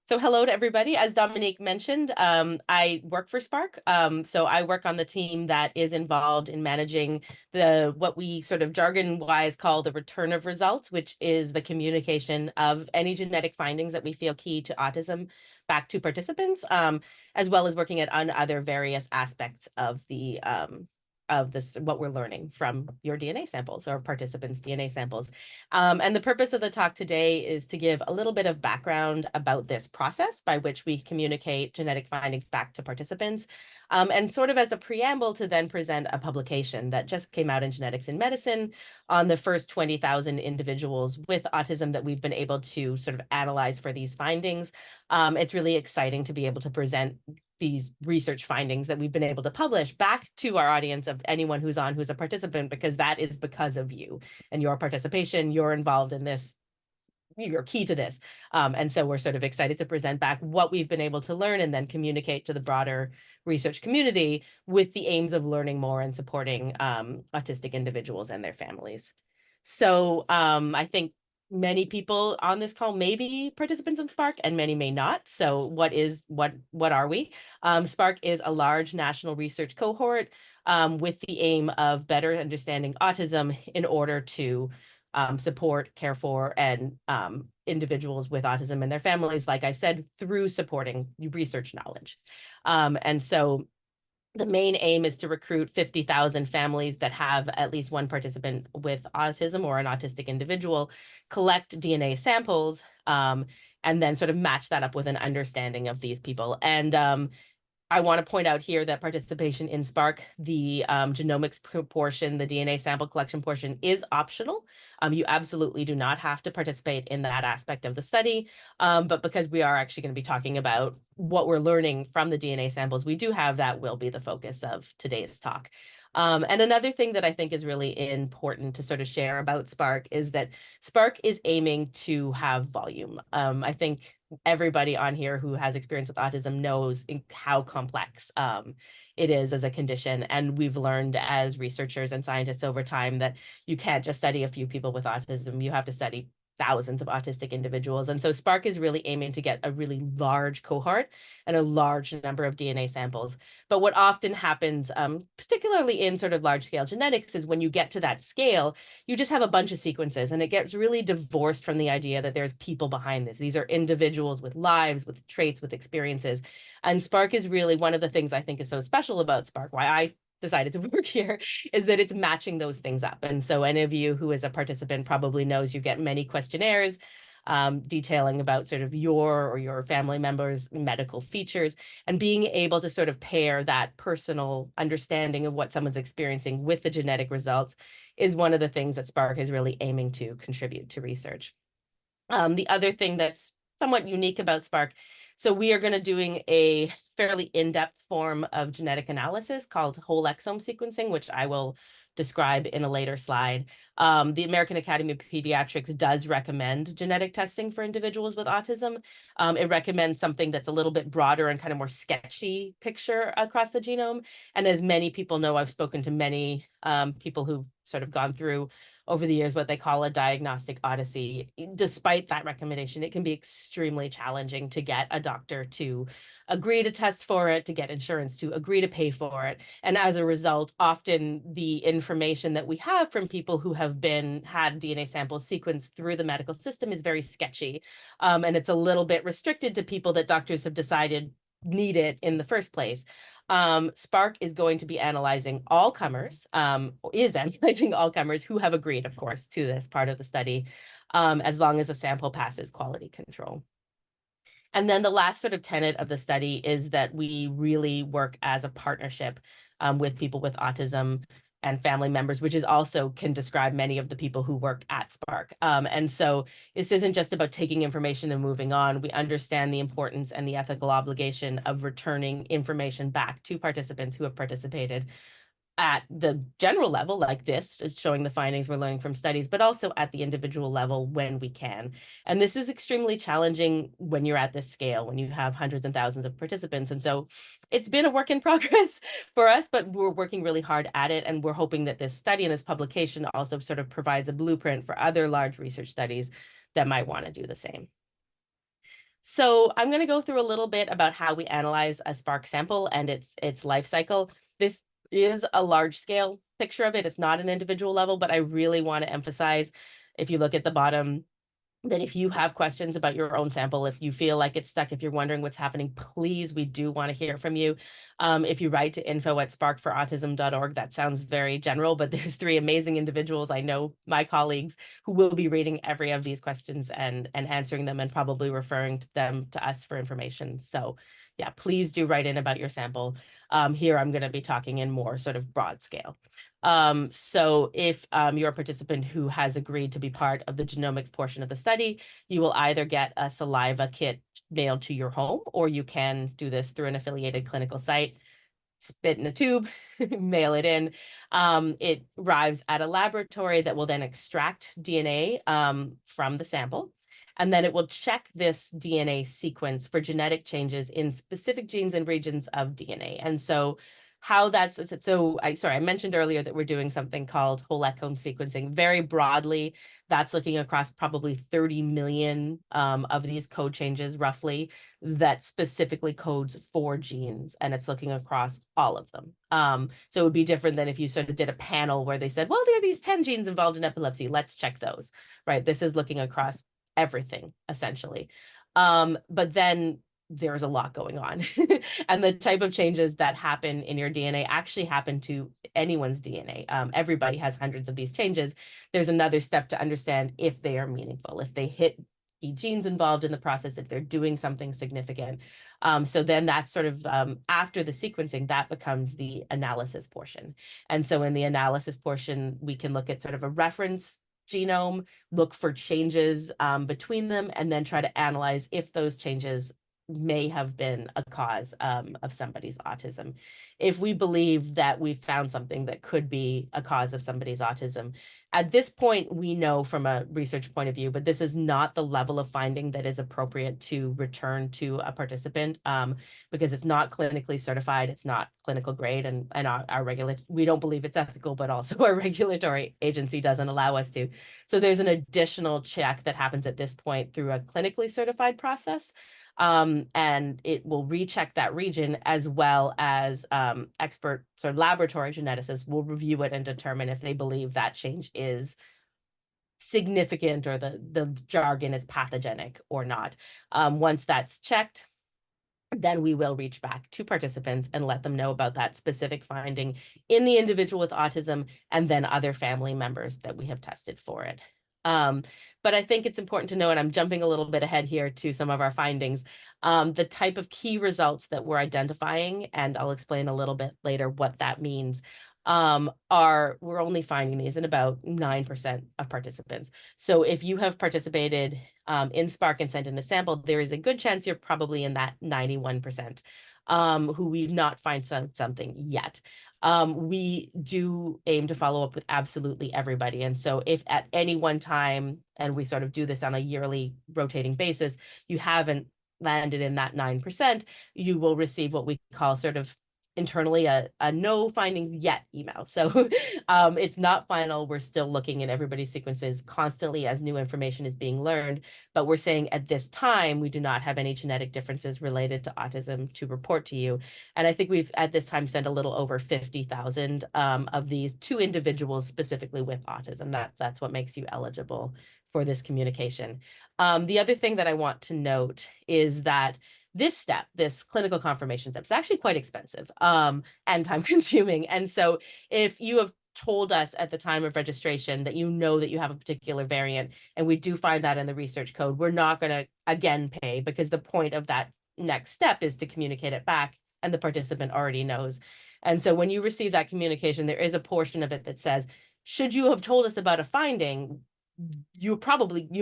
So hello to everybody. As Dominique mentioned, I work for Spark. So I work on the team that is involved in managing what we sort of jargon-wise call the return of results, which is the communication of any genetic findings that we feel key to autism back to participants, as well as working on other various aspects of this, what we're learning from your DNA samples or participants' DNA samples. And the purpose of the talk today is to give a little bit of background about this process by which we communicate genetic findings back to participants, and sort of as a preamble to then present a publication that just came out in Genetics in Medicine on the first 20,000 individuals with autism that we've been able to sort of analyze for these findings. It's really exciting to be able to present these research findings that we've been able to publish back to our audience of anyone who's a participant, because that is because of you and your participation. You're involved in this, you're key to this. And so we're sort of excited to present back what we've been able to learn and then communicate to the broader research community with the aims of learning more and supporting autistic individuals and their families. So I think many people on this call may be participants in Spark and many may not. So what are we? Spark is a large national research cohort with the aim of better understanding autism in order to support, care for, and individuals with autism and their families, like I said, through supporting research knowledge. And so the main aim is to recruit 50,000 families that have at least one participant with autism or an autistic individual, collect DNA samples, and then sort of match that up with an understanding of these people. And I want to point out here that participation in Spark, the genomics portion, the DNA sample collection portion, is optional. You absolutely do not have to participate in that aspect of the study. But because we are actually going to be talking about what we're learning from the DNA samples, we do have that will be the focus of today's talk. And another thing that I think is really important to sort of share about Spark is that Spark is aiming to have volume. I think everybody on here who has experience with autism knows how complex it is as a condition. And we've learned as researchers and scientists over time that you can't just study a few people with autism. You have to study thousands of autistic individuals. And so Spark is really aiming to get a really large cohort and a large number of DNA samples. But what often happens, particularly in sort of large scale genetics, is when you get to that scale, you just have a bunch of sequences and it gets really divorced from the idea that there's people behind this. These are individuals with lives, with traits, with experiences. And Spark is really one of the things I think is so special about Spark, why I decided to work here, is that it's matching those things up. And so any of you who is a participant probably knows you get many questionnaires detailing about sort of your or your family members' medical features, and being able to sort of pair that personal understanding of what someone's experiencing with the genetic results is one of the things that Spark is really aiming to contribute to research. The other thing that's somewhat unique about Spark, so we are going to doing a fairly in-depth form of genetic analysis called whole exome sequencing, which I will describe in a later slide. The American Academy of Pediatrics does recommend genetic testing for individuals with autism. It recommends something that's a little bit broader and kind of more sketchy picture across the genome. And as many people know, I've spoken to many people who've sort of gone through over the years what they call a diagnostic odyssey. Despite that recommendation, it can be extremely challenging to get a doctor to agree to test for it, to get insurance to agree to pay for it. And as a result, often the information that we have from people who have had DNA samples sequenced through the medical system is very sketchy. And it's a little bit restricted to people that doctors have decided need it in the first place. Spark is going to be analyzing all comers, is analyzing all comers who have agreed, of course, to this part of the study, as long as the sample passes quality control. And then the last sort of tenet of the study is that we really work as a partnership with people with autism and family members, which is also can describe many of the people who work at Spark. And so this isn't just about taking information and moving on. We understand the importance and the ethical obligation of returning information back to participants who have participated at the general level, like this, showing the findings we're learning from studies, but also at the individual level when we can. And this is extremely challenging when you're at this scale, when you have hundreds and thousands of participants. And so it's been a work in progress for us, but we're working really hard at it. And we're hoping that this study and this publication also sort of provides a blueprint for other large research studies that might want to do the same. So I'm going to go through a little bit about how we analyze a Spark sample and its life cycle. This is a large scale picture of it. It's not an individual level, but I really want to emphasize, if you look at the bottom, that if you have questions about your own sample, if you feel like it's stuck, if you're wondering what's happening, please, we do want to hear from you. If you write to info@sparkforautism.org, that sounds very general, but there's three amazing individuals I know, my colleagues, who will be reading every of these questions and answering them and probably referring them to us for information. So yeah, please do write in about your sample. Here I'm going to be talking in more sort of broad scale. So if you're a participant who has agreed to be part of the genomics portion of the study, you will either get a saliva kit mailed to your home, or you can do this through an affiliated clinical site, spit in a tube, mail it in. It arrives at a laboratory that will then extract DNA from the sample. And then it will check this DNA sequence for genetic changes in specific genes and regions of DNA. And so how that's, so I mentioned earlier that we're doing something called whole exome sequencing. Very broadly, that's looking across probably 30 million of these code changes roughly, that specifically codes for genes, and it's looking across all of them. So it would be different than if you sort of did a panel where they said, well, there are these 10 genes involved in epilepsy, let's check those, right? This is looking across everything, essentially. But then there's a lot going on. And the type of changes that happen in your DNA actually happen to anyone's DNA. Everybody has hundreds of these changes. There's another step to understand if they are meaningful, if they hit key genes involved in the process, if they're doing something significant. So then that's sort of after the sequencing, that becomes the analysis portion. And so in the analysis portion, we can look at sort of a reference genome, look for changes between them, and then try to analyze if those changes may have been a cause of somebody's autism. If we believe that we've found something that could be a cause of somebody's autism, at this point, we know from a research point of view, but this is not the level of finding that is appropriate to return to a participant because it's not clinically certified, it's not clinical grade, and we don't believe it's ethical, but also our regulatory agency doesn't allow us to. So there's an additional check that happens at this point through a clinically certified process. And it will recheck that region, as well as expert sort of laboratory geneticists will review it and determine if they believe that change is significant or the jargon is pathogenic or not. Once that's checked, then we will reach back to participants and let them know about that specific finding in the individual with autism and then other family members that we have tested for it. But I think it's important to know, and I'm jumping a little bit ahead here to some of our findings, the type of key results that we're identifying, and I'll explain a little bit later what that means, we're only finding these in about 9% of participants. So if you have participated in Spark and sent in a sample, there is a good chance you're probably in that 91% who we've not found something yet. We do aim to follow up with absolutely everybody. And so if at any one time, and we sort of do this on a yearly rotating basis, you haven't landed in that 9%, you will receive what we call sort of internally a no findings yet email. So it's not final. We're still looking at everybody's sequences constantly as new information is being learned. But we're saying at this time, we do not have any genetic differences related to autism to report to you. And I think we've at this time sent a little over 50,000 of these to individuals specifically with autism. That's what makes you eligible for this communication. The other thing that I want to note is that this step, this clinical confirmation step, is actually quite expensive and time consuming. And so if you have told us at the time of registration that you know that you have a particular variant, and we do find that in the research code, we're not going to again pay, because the point of that next step is to communicate it back, and the participant already knows. And so when you receive that communication, there is a portion of it that says, should you have told us about a finding, you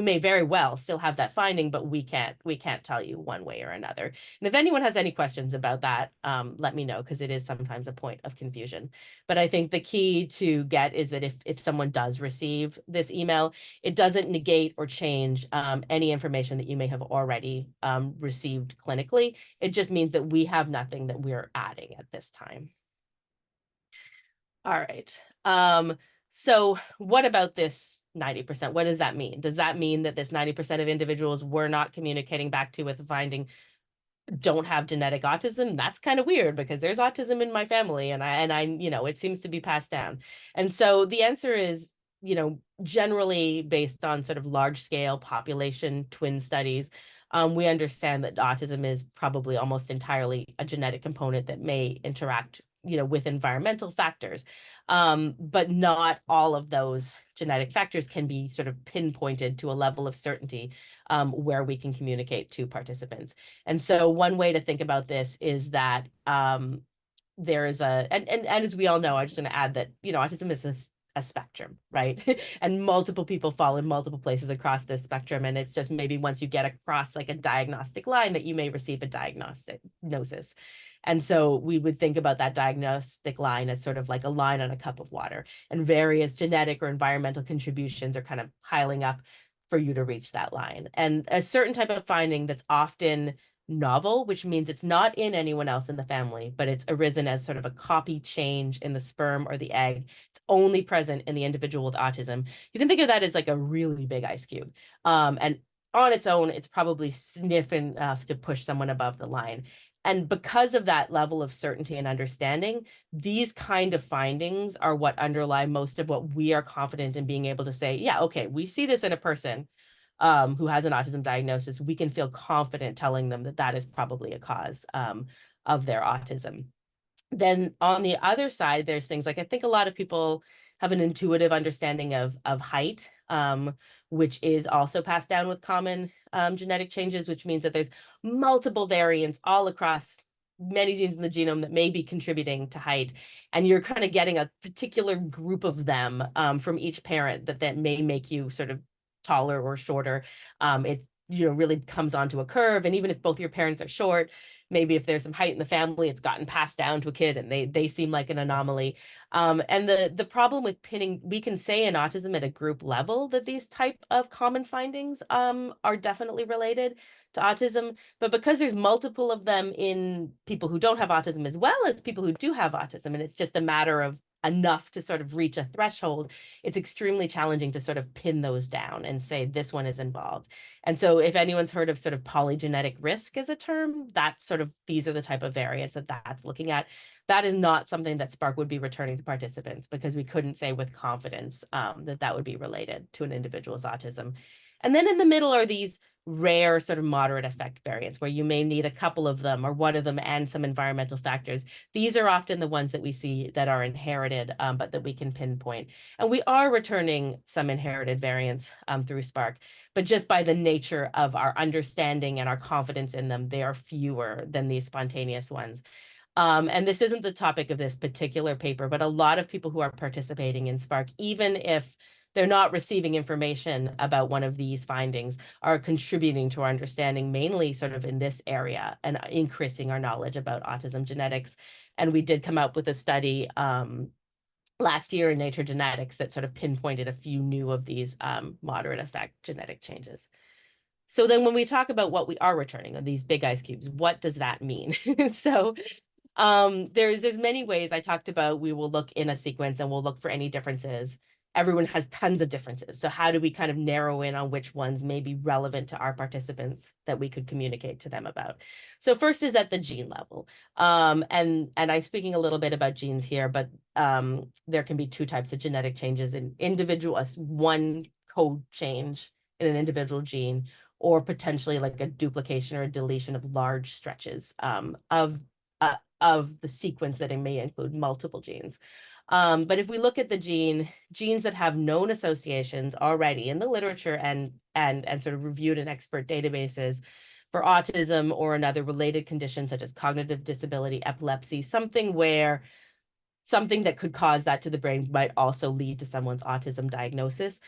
may very well still have that finding, but we can't tell you one way or another. And if anyone has any questions about that, let me know, because it is sometimes a point of confusion. But I think the key to get is that if someone does receive this email, it doesn't negate or change any information that you may have already received clinically. It just means that we have nothing that we're adding at this time. All right. So what about this 90%. What does that mean? Does that mean that this 90% of individuals we're not communicating back to with the finding don't have genetic autism? That's kind of weird because there's autism in my family, and I, it seems to be passed down. And so the answer is, generally based on sort of large scale population twin studies, we understand that autism is probably almost entirely a genetic component that may interact, with environmental factors. But not all of those genetic factors can be sort of pinpointed to a level of certainty where we can communicate to participants. And so one way to think about this is that there is and as we all know, I'm just going to add that, autism is a spectrum, right? And multiple people fall in multiple places across this spectrum. And it's just maybe once you get across like a diagnostic line that you may receive a diagnosis. And so we would think about that diagnostic line as sort of like a line on a cup of water, and various genetic or environmental contributions are kind of piling up for you to reach that line. And a certain type of finding that's often novel, which means it's not in anyone else in the family, but it's arisen as sort of a copy change in the sperm or the egg. It's only present in the individual with autism. You can think of that as like a really big ice cube. And on its own, it's probably significant enough to push someone above the line. And because of that level of certainty and understanding, these kind of findings are what underlie most of what we are confident in being able to say, yeah, okay, we see this in a person who has an autism diagnosis. We can feel confident telling them that that is probably a cause of their autism. Then on the other side, there's things like, I think a lot of people have an intuitive understanding of height, which is also passed down with common genetic changes, which means that there's multiple variants all across many genes in the genome that may be contributing to height. And you're kind of getting a particular group of them from each parent that may make you sort of taller or shorter. It really comes onto a curve. And even if both your parents are short, maybe if there's some height in the family, it's gotten passed down to a kid and they seem like an anomaly. And the problem with pinning, we can say in autism at a group level that these type of common findings are definitely related to autism, but because there's multiple of them in people who don't have autism as well as people who do have autism, and it's just a matter of enough to sort of reach a threshold, it's extremely challenging to sort of pin those down and say this one is involved. And so if anyone's heard of sort of polygenetic risk as a term, that's sort of, these are the type of variants that's looking at. That is not something that Spark would be returning to participants because we couldn't say with confidence that would be related to an individual's autism. And then in the middle are these rare sort of moderate effect variants where you may need a couple of them or one of them and some environmental factors. These are often the ones that we see that are inherited, but that we can pinpoint. And we are returning some inherited variants through Spark, but just by the nature of our understanding and our confidence in them, they are fewer than these spontaneous ones. And this isn't the topic of this particular paper, but a lot of people who are participating in Spark, even if they're not receiving information about one of these findings, are contributing to our understanding, mainly sort of in this area and increasing our knowledge about autism genetics. And we did come up with a study last year in Nature Genetics that sort of pinpointed a few new of these moderate effect genetic changes. So then when we talk about what we are returning on these big ice cubes, what does that mean? So there's many ways. I talked about we will look in a sequence and we'll look for any differences. Everyone has tons of differences. So how do we kind of narrow in on which ones may be relevant to our participants that we could communicate to them about? So first is at the gene level. And I'm speaking a little bit about genes here, but there can be two types of genetic changes in individual, one code change in an individual gene, or potentially like a duplication or a deletion of large stretches of the sequence that it may include multiple genes. But if we look at the genes that have known associations already in the literature and sort of reviewed in expert databases for autism or another related condition such as cognitive disability, epilepsy, something that could cause that to the brain might also lead to someone's autism diagnosis.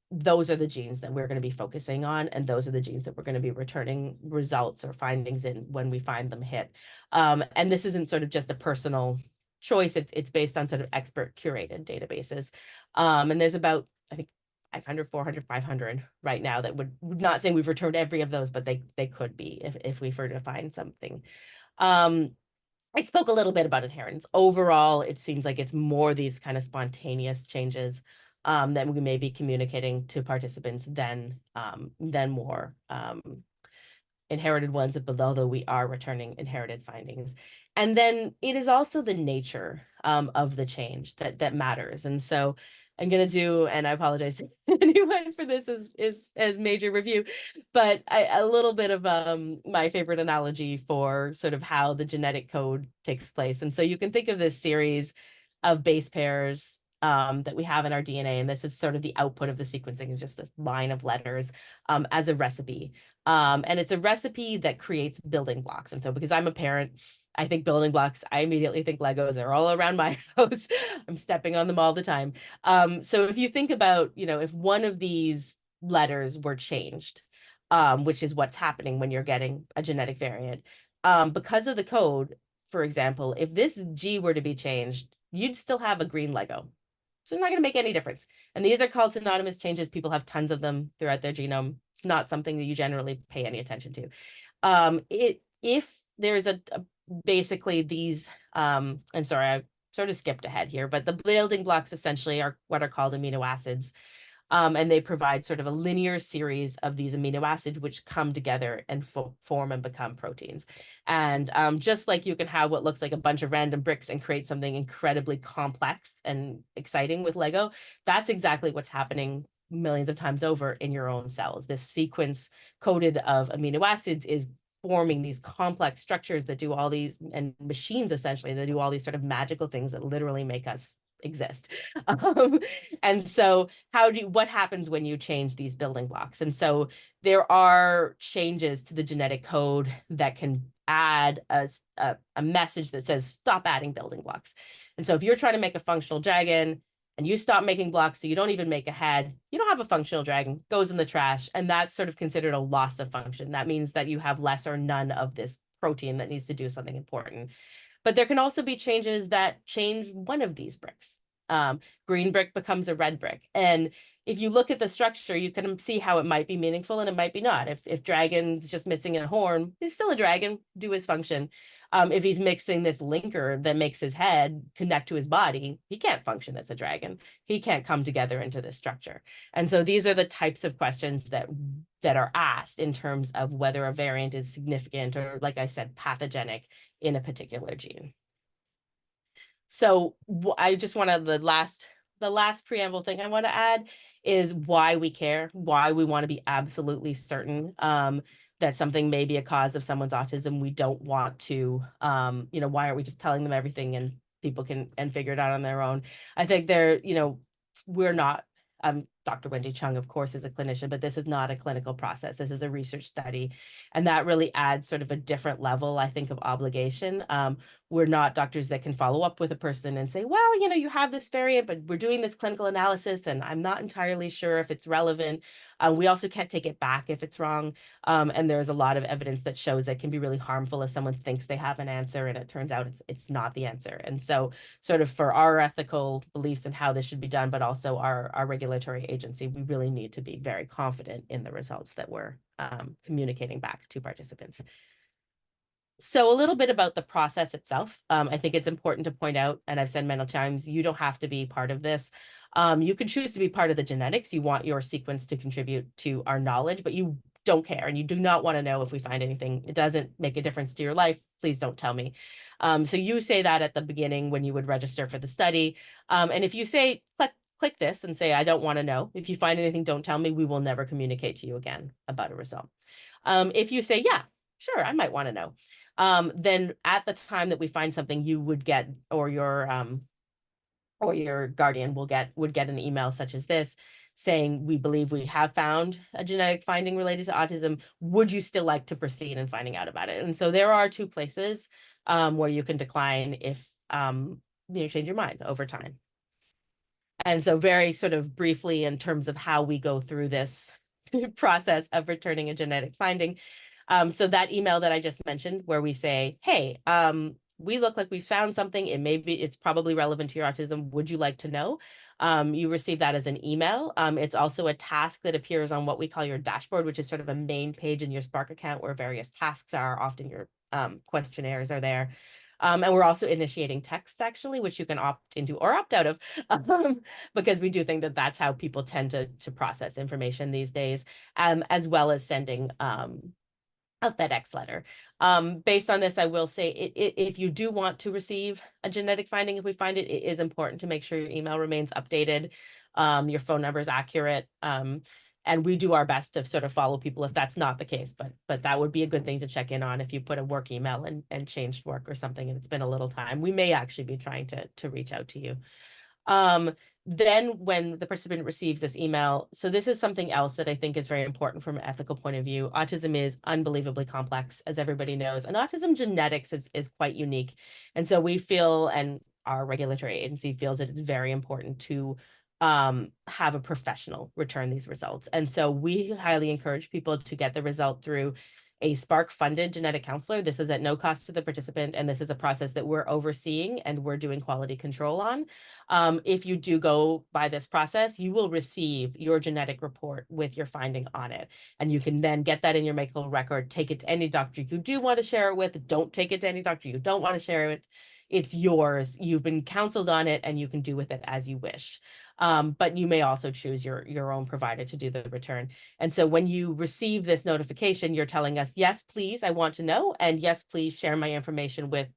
Those are the genes that we're going to be focusing on, and those are the genes that we're going to be returning results or findings in when we find them hit. And this isn't sort of just a personal choice. It's based on sort of expert curated databases. And there's about, I think, 500, 400, 500 right now that would not say we've returned every of those, but they could be if we were to find something. I spoke a little bit about inheritance. Overall, it seems like it's more these kind of spontaneous changes that we may be communicating to participants than more inherited ones, but although we are returning inherited findings. And then it is also the nature of the change that matters. And so I'm going to do, and I apologize to anyone for this as major review, but a little bit of my favorite analogy for sort of how the genetic code takes place. And so you can think of this series of base pairs that we have in our DNA, and this is sort of the output of the sequencing, is just this line of letters as a recipe. And it's a recipe that creates building blocks. And so because I'm a parent, I think building blocks, I immediately think Legos. They're all around my house. I'm stepping on them all the time. So if you think about, if one of these letters were changed, which is what's happening when you're getting a genetic variant, because of the code, for example, if this G were to be changed, you'd still have a green Lego. So it's not going to make any difference. And these are called synonymous changes. People have tons of them throughout their genome. It's not something that you generally pay any attention to. If there's basically these, and sorry, I sort of skipped ahead here, but the building blocks essentially are what are called amino acids. And they provide sort of a linear series of these amino acids, which come together and form and become proteins. And just like you can have what looks like a bunch of random bricks and create something incredibly complex and exciting with Lego, that's exactly what's happening millions of times over in your own cells. This sequence coded of amino acids is forming these complex structures that do all these, and machines essentially that do all these sort of magical things that literally make us exist. And so what happens when you change these building blocks? And so there are changes to the genetic code that can add a message that says stop adding building blocks. And so if you're trying to make a functional dragon and you stop making blocks, so you don't even make a head, you don't have a functional dragon, goes in the trash. And that's sort of considered a loss of function. That means that you have less or none of this protein that needs to do something important. But there can also be changes that change one of these bricks. Green brick becomes a red brick. And if you look at the structure, you can see how it might be meaningful and it might be not. If dragon's just missing a horn, he's still a dragon, do his function. If he's mixing this linker that makes his head connect to his body, he can't function as a dragon. He can't come together into this structure. And so these are the types of questions that are asked in terms of whether a variant is significant or, like I said, pathogenic in a particular gene. So I just want to, the last preamble thing I want to add is why we care, why we want to be absolutely certain that something may be a cause of someone's autism. We don't want to, why aren't we just telling them everything and people can figure it out on their own? I think we're not, Dr. Wendy Chung, of course, is a clinician, but this is not a clinical process. This is a research study. And that really adds sort of a different level, I think, of obligation. We're not doctors that can follow up with a person and say, well, you have this variant, but we're doing this clinical analysis and I'm not entirely sure if it's relevant. We also can't take it back if it's wrong. And there's a lot of evidence that shows that can be really harmful if someone thinks they have an answer and it turns out it's not the answer. And so sort of for our ethical beliefs and how this should be done, but also our regulatory agency, we really need to be very confident in the results that we're communicating back to participants. So a little bit about the process itself. I think it's important to point out, and I've said many times, you don't have to be part of this. You can choose to be part of the genetics. You want your sequence to contribute to our knowledge, but you don't care and you do not want to know if we find anything. It doesn't make a difference to your life. Please don't tell me. So you say that at the beginning when you would register for the study. And if you say, click this and say, I don't want to know. If you find anything, don't tell me. We will never communicate to you again about a result. If you say, yeah, sure, I might want to know. Then at the time that we find something, you would get, or your guardian would get an email such as this saying, we believe we have found a genetic finding related to autism. Would you still like to proceed in finding out about it? And so there are two places where you can decline if you change your mind over time. And so very sort of briefly in terms of how we go through this process of returning a genetic finding. So that email that I just mentioned where we say, hey, we look like we found something. It's probably relevant to your autism. Would you like to know? You receive that as an email. It's also a task that appears on what we call your dashboard, which is sort of a main page in your Spark account where various tasks are. Often your questionnaires are there. And we're also initiating texts, actually, which you can opt into or opt out of, because we do think that that's how people tend to process information these days, as well as sending a FedEx letter. Based on this, I will say if you do want to receive a genetic finding, if we find it, it is important to make sure your email remains updated, your phone number is accurate. And we do our best to sort of follow people if that's not the case, but that would be a good thing to check in on if you put a work email and changed work or something and it's been a little time. We may actually be trying to reach out to you. Um, then when the participant receives this email, so this is something else that I think is very important from an ethical point of view. Autism is unbelievably complex, as everybody knows, and autism genetics is quite unique. And so we feel, and our regulatory agency feels that it's very important to have a professional return these results. And so we highly encourage people to get the result through a Spark funded genetic counselor. This is at no cost to the participant, and this is a process that we're overseeing and we're doing quality control on. If you do go by this process, you will receive your genetic report with your finding on it. And you can then get that in your medical record, take it to any doctor you do want to share it with. Don't take it to any doctor you don't want to share it with. It's yours. You've been counseled on it and you can do with it as you wish. But you may also choose your own provider to do the return. And so when you receive this notification, you're telling us, yes, please, I want to know. And yes, please share my information with,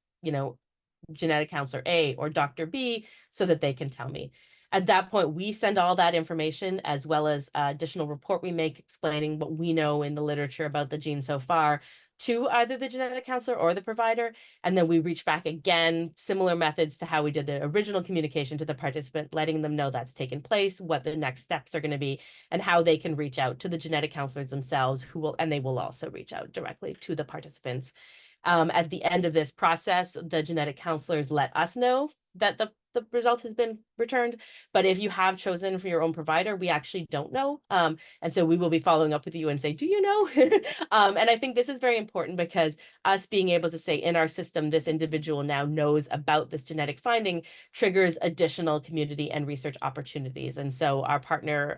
genetic counselor A or Dr. B so that they can tell me. At that point, we send all that information as well as additional report we make explaining what we know in the literature about the gene so far to either the genetic counselor or the provider. And then we reach back again, similar methods to how we did the original communication to the participant, letting them know that's taken place, what the next steps are going to be, and how they can reach out to the genetic counselors themselves, and they will also reach out directly to the participants. At the end of this process, the genetic counselors let us know that the result has been returned. But if you have chosen for your own provider, we actually don't know. And so we will be following up with you and say, do you know? And I think this is very important because us being able to say in our system, this individual now knows about this genetic finding triggers additional community and research opportunities. And so our partner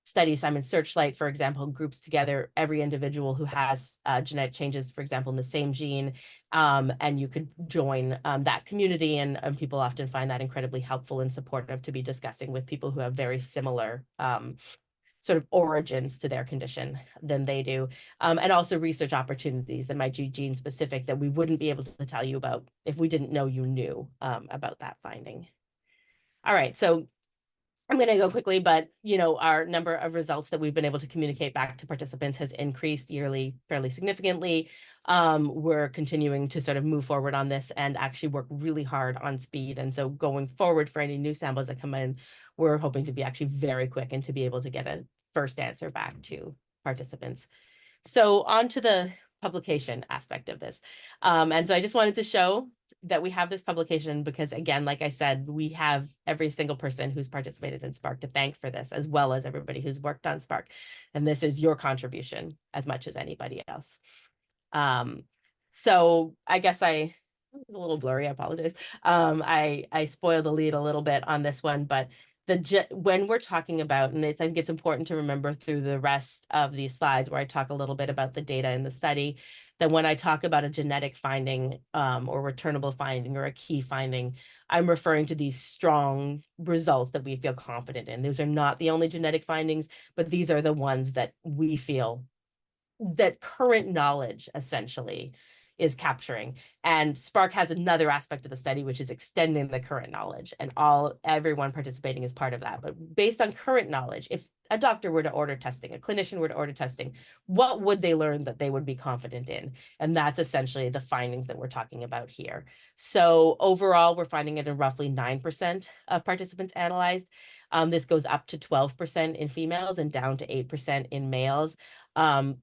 study, Simon Searchlight, for example, groups together every individual who has genetic changes, for example, in the same gene, and you could join that community. And people often find that incredibly helpful and supportive to be discussing with people who have very similar sort of origins to their condition than they do. And also research opportunities that might be gene specific that we wouldn't be able to tell you about if we didn't know you knew about that finding. All right, so I'm going to go quickly, but our number of results that we've been able to communicate back to participants has increased yearly fairly significantly. We're continuing to sort of move forward on this and actually work really hard on speed. And so going forward for any new samples that come in, we're hoping to be actually very quick and to be able to get a first answer back to participants. So on to the publication aspect of this. And so I just wanted to show that we have this publication because, again, like I said, we have every single person who's participated in Spark to thank for this, as well as everybody who's worked on Spark. And this is your contribution as much as anybody else. So I guess it was a little blurry, I apologize. I spoiled the lead a little bit on this one, but when we're talking about, and I think it's important to remember through the rest of these slides where I talk a little bit about the data in the study, that when I talk about a genetic finding or returnable finding or a key finding, I'm referring to these strong results that we feel confident in. Those are not the only genetic findings, but these are the ones that we feel that current knowledge essentially is capturing. And Spark has another aspect of the study, which is extending the current knowledge, and everyone participating is part of that. But based on current knowledge, if a doctor were to order testing, a clinician were to order testing, what would they learn that they would be confident in? And that's essentially the findings that we're talking about here. So overall, we're finding it in roughly 9% of participants analyzed. This goes up to 12% in females and down to 8% in males.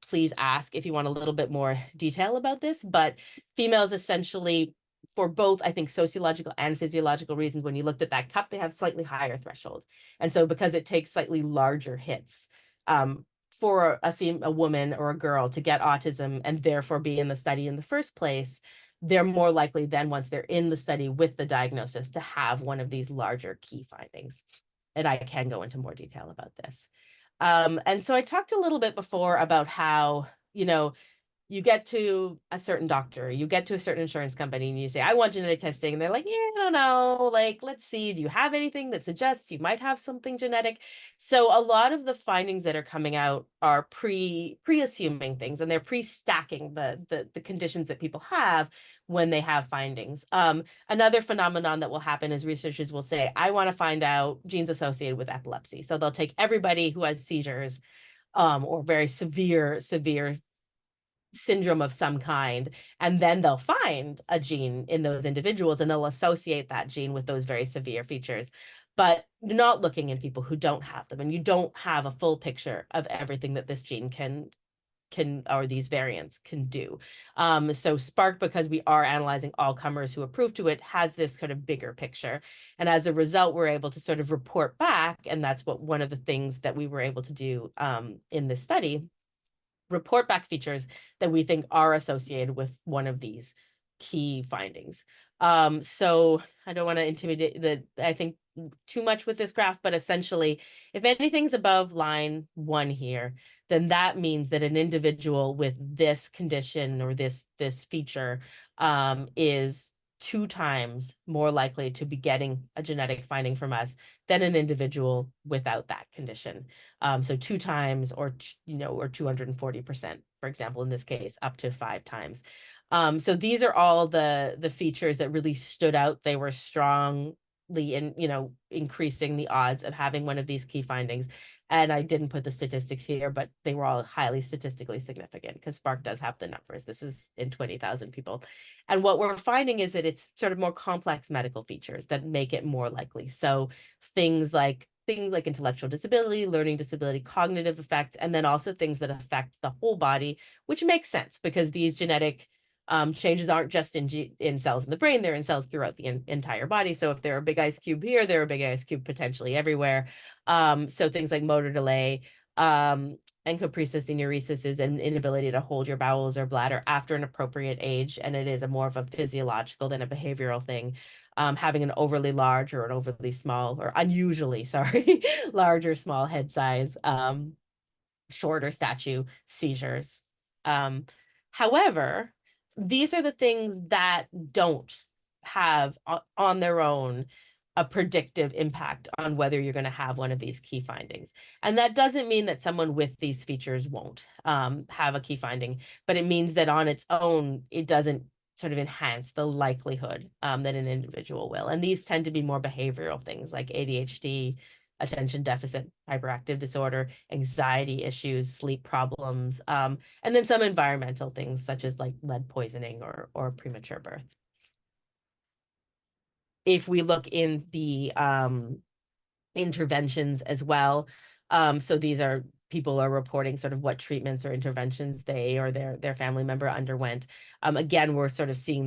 Please ask if you want a little bit more detail about this, but females essentially, for both, I think, sociological and physiological reasons, when you looked at that cup, they have slightly higher threshold. And so because it takes slightly larger hits for a woman or a girl to get autism and therefore be in the study in the first place, they're more likely then, once they're in the study with the diagnosis, to have one of these larger key findings. And I can go into more detail about this. And so I talked a little bit before about how, you get to a certain doctor, you get to a certain insurance company, and you say, I want genetic testing. And they're like, yeah, I don't know. Like, let's see. Do you have anything that suggests you might have something genetic? So a lot of the findings that are coming out are pre-assuming things, and they're pre-stacking the conditions that people have when they have findings. Another phenomenon that will happen is researchers will say, I want to find out genes associated with epilepsy. So they'll take everybody who has seizures, or very severe syndrome of some kind, and then they'll find a gene in those individuals and they'll associate that gene with those very severe features. But you're not looking in people who don't have them, and you don't have a full picture of everything that this gene can or these variants can do. So Spark, because we are analyzing all comers who approve to it, has this kind of bigger picture. And as a result, we're able to sort of report back, and that's what one of the things that we were able to do in this study, report back features that we think are associated with one of these key findings. So I don't want to intimidate I think too much with this graph, but essentially, if anything's above line 1 here, then that means that an individual with this condition or this feature is 2 times more likely to be getting a genetic finding from us than an individual without that condition. So 2 times, or 240%, for example, in this case, up to 5 times. So these are all the features that really stood out. They were strongly increasing the odds of having one of these key findings. And I didn't put the statistics here, but they were all highly statistically significant because Spark does have the numbers. This is in 20,000 people. And what we're finding is that it's sort of more complex medical features that make it more likely. So things like intellectual disability, learning disability, cognitive effects, and then also things that affect the whole body, which makes sense because these genetic changes aren't just in cells in the brain, they're in cells throughout the entire body. So if they're a big ice cube here, they're a big ice cube potentially everywhere. So things like motor delay, encopresis, enuresis is an inability to hold your bowels or bladder after an appropriate age, and it is more of a physiological than a behavioral thing. Having an overly large or an overly small, or unusually, sorry, large or small head size, shorter statue, seizures. However, these are the things that don't have on their own a predictive impact on whether you're going to have one of these key findings. And that doesn't mean that someone with these features won't have a key finding, but it means that on its own, it doesn't sort of enhance the likelihood that an individual will. And these tend to be more behavioral things like ADHD, attention deficit hyperactive disorder, anxiety issues, sleep problems, and then some environmental things such as like lead poisoning or premature birth. If we look in the interventions as well, so these are people are reporting sort of what treatments or interventions they or their family member underwent. Again, we're sort of seeing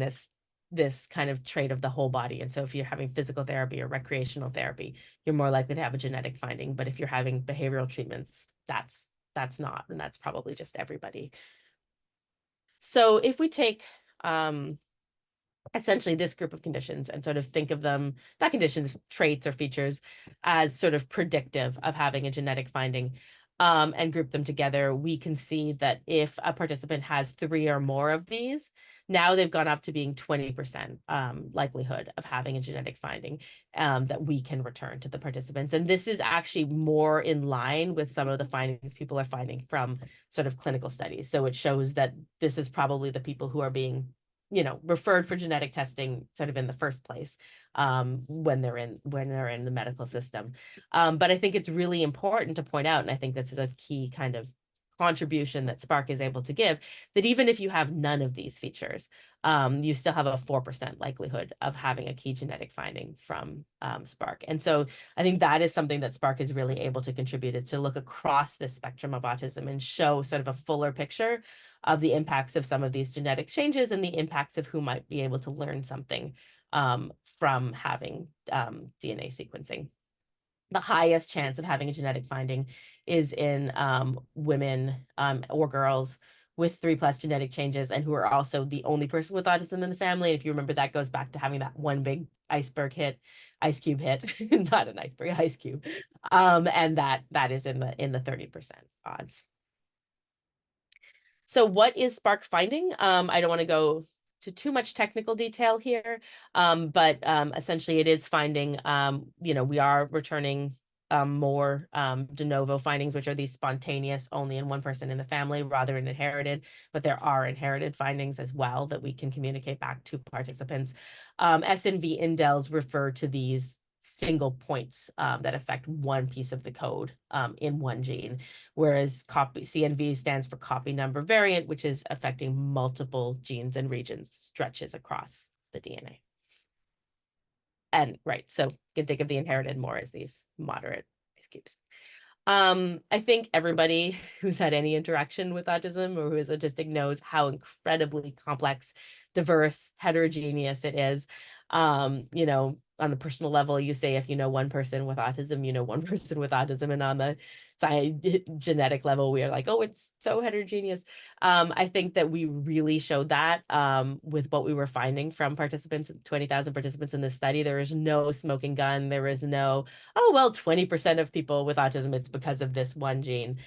this kind of trait of the whole body. And so if you're having physical therapy or recreational therapy, you're more likely to have a genetic finding. But if you're having behavioral treatments, that's not, and that's probably just everybody. So if we take essentially this group of conditions and sort of think of them, not conditions, traits or features, as sort of predictive of having a genetic finding, and group them together, we can see that if a participant has 3 or more of these, now they've gone up to being 20% likelihood of having a genetic finding that we can return to the participants. And this is actually more in line with some of the findings people are finding from sort of clinical studies. So it shows that this is probably the people who are being referred for genetic testing sort of in the first place when they're in the medical system. But I think it's really important to point out, and I think this is a key kind of contribution that Spark is able to give, that even if you have none of these features, you still have a 4% likelihood of having a key genetic finding from Spark. And so I think that is something that Spark is really able to contribute, is to look across the spectrum of autism and show sort of a fuller picture of the impacts of some of these genetic changes and the impacts of who might be able to learn something from having DNA sequencing. The highest chance of having a genetic finding is in women or girls with 3+ genetic changes and who are also the only person with autism in the family. And if you remember, that goes back to having that one big ice cube hit, not an iceberg, ice cube. And that is in the 30% odds. So what is Spark finding? I don't want to go to too much technical detail here, but essentially it is finding, we are returning more de novo findings, which are these spontaneous, only in one person in the family rather than inherited, but there are inherited findings as well that we can communicate back to participants. SNV indels refer to these single points that affect one piece of the code in one gene, whereas CNV stands for copy number variant, which is affecting multiple genes and regions, stretches across the DNA. And right, so you can think of the inherited more as these moderate ice cubes. I think everybody who's had any interaction with autism or who is autistic knows how incredibly complex, diverse, heterogeneous it is. On the personal level, you say if you know one person with autism, you know one person with autism, and on the genetic level, we are like, oh, it's so heterogeneous. I think that we really showed that with what we were finding from participants, 20,000 participants in this study. There is no smoking gun. There is no, oh, well, 20% of people with autism, it's because of this one gene.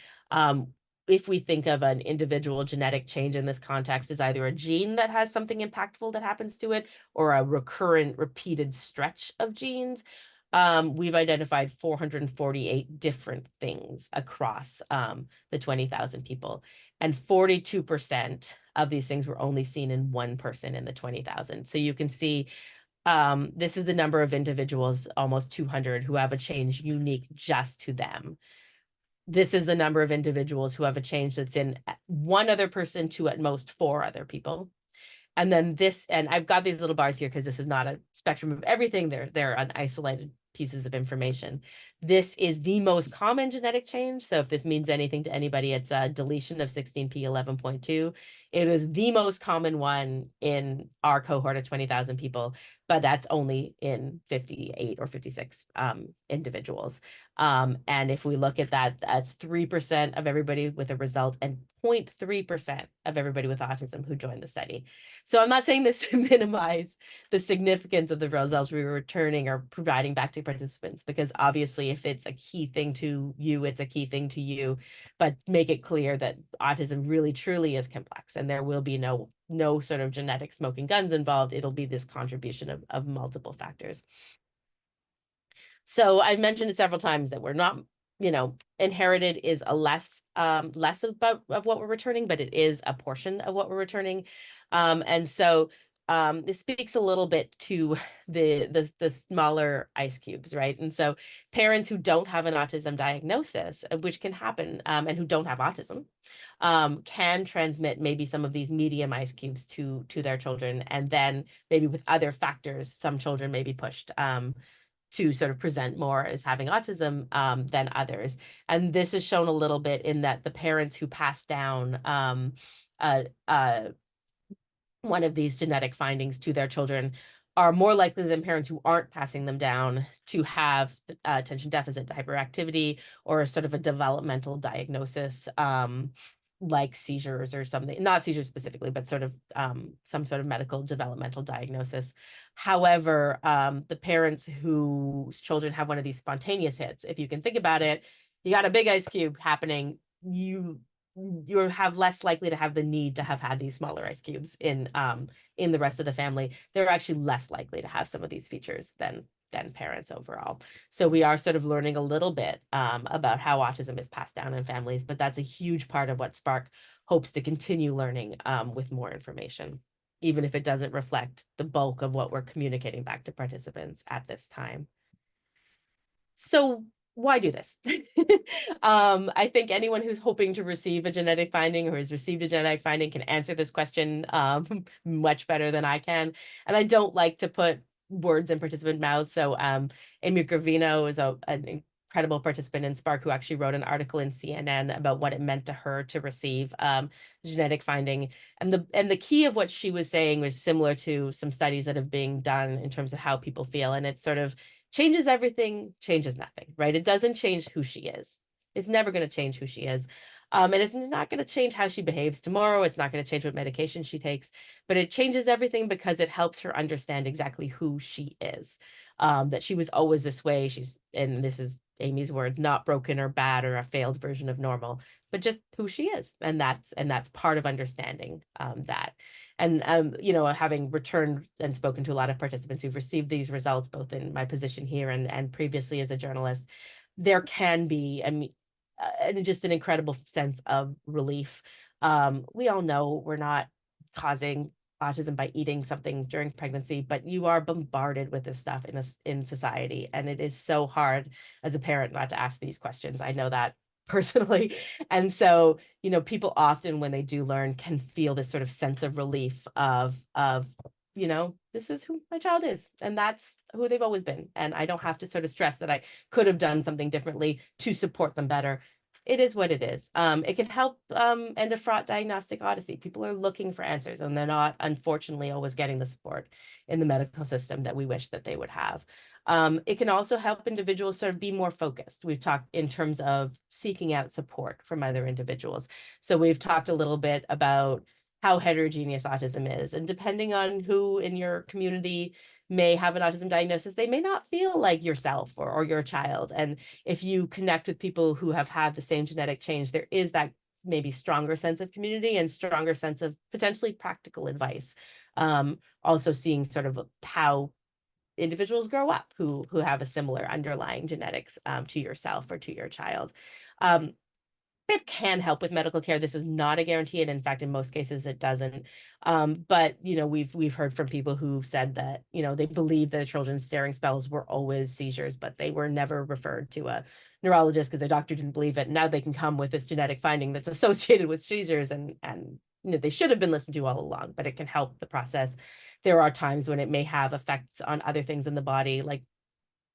If we think of an individual genetic change in this context as either a gene that has something impactful that happens to it or a recurrent repeated stretch of genes, we've identified 448 different things across the 20,000 people. And 42% of these things were only seen in one person in the 20,000. So you can see this is the number of individuals, almost 200, who have a change unique just to them. This is the number of individuals who have a change that's in one other person to at most 4 other people. And then this, and I've got these little bars here because this is not a spectrum of everything. They're an isolated pieces of information. This is the most common genetic change. So if this means anything to anybody, it's a deletion of 16p11.2. It is the most common one in our cohort of 20,000 people, but that's only in 58 or 56 individuals. And if we look at that, that's 3% of everybody with a result and 0.3% of everybody with autism who joined the study. So I'm not saying this to minimize the significance of the results we were returning or providing back to participants, because obviously if it's a key thing to you, it's a key thing to you, but make it clear that autism really truly is complex and there will be no sort of genetic smoking guns involved. It'll be this contribution of multiple factors. So I've mentioned it several times that we're not, inherited is a less of what we're returning, but it is a portion of what we're returning. And so this speaks a little bit to the smaller ice cubes, right? And so parents who don't have an autism diagnosis, which can happen, and who don't have autism, can transmit maybe some of these medium ice cubes to their children, and then maybe with other factors, some children may be pushed to sort of present more as having autism than others. And this is shown a little bit in that the parents who pass down one of these genetic findings to their children are more likely than parents who aren't passing them down to have attention deficit hyperactivity or sort of a developmental diagnosis, like seizures or something, not seizures specifically, but sort of some sort of medical developmental diagnosis. However, the parents whose children have one of these spontaneous hits, if you can think about it, you got a big ice cube happening, you have less likely to have the need to have had these smaller ice cubes in the rest of the family. They're actually less likely to have some of these features than parents overall. So we are sort of learning a little bit about how autism is passed down in families, but that's a huge part of what Spark hopes to continue learning with more information, even if it doesn't reflect the bulk of what we're communicating back to participants at this time. So why do this? I think anyone who's hoping to receive a genetic finding or has received a genetic finding can answer this question much better than I can. And I don't like to put words in participant mouths. So Amy Gravino is an incredible participant in Spark who actually wrote an article in CNN about what it meant to her to receive genetic finding. And the key of what she was saying was similar to some studies that have been done in terms of how people feel. And it's sort of changes everything, changes nothing, right? It doesn't change who she is. It's never going to change who she is. And it's not going to change how she behaves tomorrow. It's not going to change what medication she takes, but it changes everything because it helps her understand exactly who she is. That she was always this way. And this is Amy's words, not broken or bad or a failed version of normal, but just who she is. And that's part of understanding that. And having returned and spoken to a lot of participants who've received these results, both in my position here and previously as a journalist, there can be, I mean, just an incredible sense of relief. We all know we're not causing autism by eating something during pregnancy, but you are bombarded with this stuff in society, and it is so hard as a parent not to ask these questions. I know that personally. And so, people often when they do learn can feel this sort of sense of relief of this is who my child is, and that's who they've always been. And I don't have to sort of stress that I could have done something differently to support them better. It is what it is. It can help end a fraught diagnostic odyssey. People are looking for answers, and they're not, unfortunately, always getting the support in the medical system that we wish that they would have. It can also help individuals sort of be more focused. We've talked in terms of seeking out support from other individuals. So we've talked a little bit about how heterogeneous autism is. And depending on who in your community may have an autism diagnosis, they may not feel like yourself or your child. And if you connect with people who have had the same genetic change, there is that maybe stronger sense of community and stronger sense of potentially practical advice. Also seeing sort of how individuals grow up who have a similar underlying genetics to yourself or to your child. It can help with medical care. This is not a guarantee, and in fact, in most cases, it doesn't. But we've heard from people who said that they believe that children's staring spells were always seizures, but they were never referred to a neurologist because the doctor didn't believe it. Now they can come with this genetic finding that's associated with seizures, and they should have been listened to all along. But it can help the process. There are times when it may have effects on other things in the body, like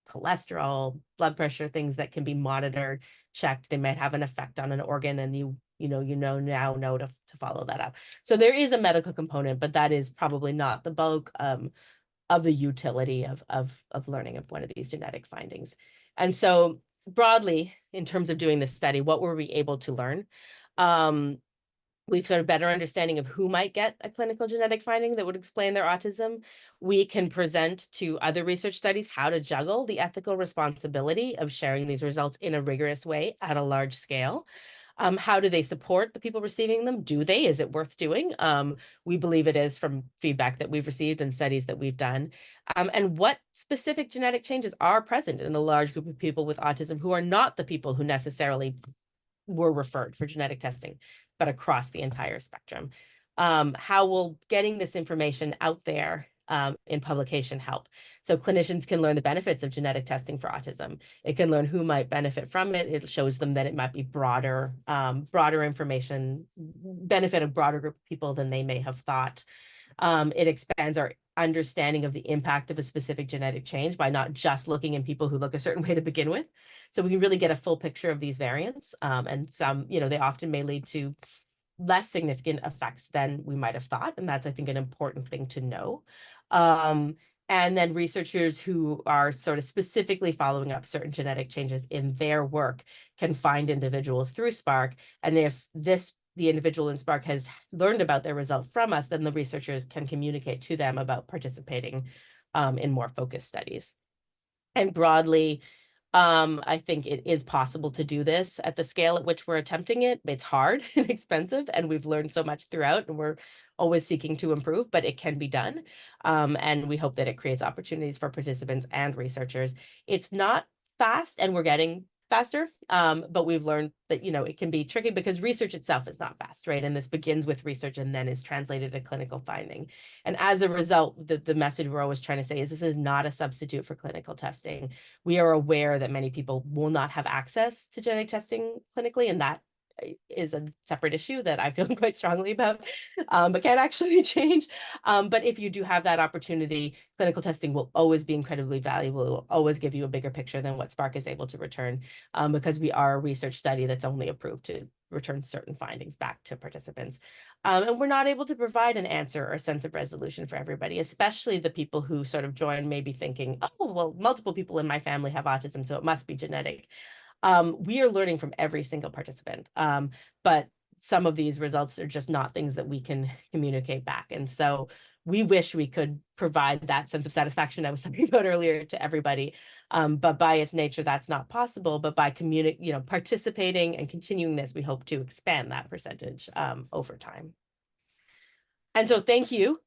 cholesterol, blood pressure, things that can be monitored, checked. They might have an effect on an organ, and you now know to follow that up. So there is a medical component, but that is probably not the bulk of the utility of learning of one of these genetic findings. And so broadly, in terms of doing this study, what were we able to learn? We've sort of better understanding of who might get a clinical genetic finding that would explain their autism. We can present to other research studies how to juggle the ethical responsibility of sharing these results in a rigorous way at a large scale. How do they support the people receiving them? Do they? Is it worth doing? We believe it is from feedback that we've received and studies that we've done. And what specific genetic changes are present in a large group of people with autism who are not the people who necessarily were referred for genetic testing, but across the entire spectrum. How will getting this information out there in publication help? So clinicians can learn the benefits of genetic testing for autism. It can learn who might benefit from it. It shows them that it might be broader information, benefit a broader group of people than they may have thought. It expands our understanding of the impact of a specific genetic change by not just looking in people who look a certain way to begin with. So we can really get a full picture of these variants. And some, they often may lead to less significant effects than we might have thought. And that's, I think, an important thing to know. And then researchers who are sort of specifically following up certain genetic changes in their work can find individuals through Spark. And if the individual in Spark has learned about their result from us, then the researchers can communicate to them about participating in more focused studies. And broadly, I think it is possible to do this at the scale at which we're attempting it. It's hard and expensive, and we've learned so much throughout, and we're always seeking to improve, but it can be done. And we hope that it creates opportunities for participants and researchers. It's not fast, and we're getting faster, but we've learned that it can be tricky because research itself is not fast, right? And this begins with research and then is translated to clinical finding. And as a result, the message we're always trying to say is this is not a substitute for clinical testing. We are aware that many people will not have access to genetic testing clinically, and that is a separate issue that I feel quite strongly about, but can actually change. But if you do have that opportunity, clinical testing will always be incredibly valuable. It will always give you a bigger picture than what Spark is able to return, because we are a research study that's only approved to return certain findings back to participants. And we're not able to provide an answer or a sense of resolution for everybody, especially the people who sort of join maybe thinking, oh, well, multiple people in my family have autism, so it must be genetic. We are learning from every single participant, but some of these results are just not things that we can communicate back. And so we wish we could provide that sense of satisfaction I was talking about earlier to everybody. But by its nature, that's not possible. But by participating and continuing this, we hope to expand that percentage over time. And so thank you,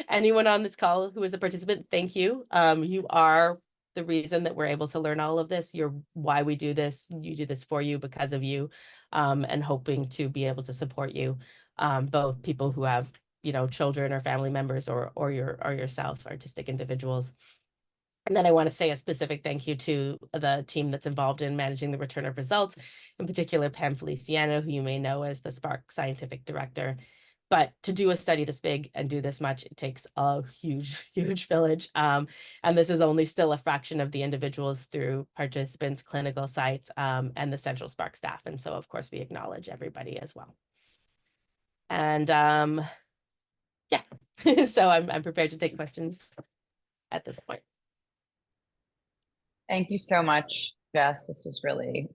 anyone on this call who is a participant, thank you. You are the reason that we're able to learn all of this. You're why we do this. You do this for you because of you, and hoping to be able to support you, both people who have, children or family members or yourself, artistic individuals. And then I want to say a specific thank you to the team that's involved in managing the return of results, in particular, Pam Feliciano, who you may know as the Spark Scientific Director. But to do a study this big and do this much, it takes a huge, huge village. And this is only still a fraction of the individuals through participants, clinical sites, and the Central Spark staff. And so, of course, we acknowledge everybody as well. And yeah, so I'm prepared to take questions at this point. Thank you so much, Jess. This was really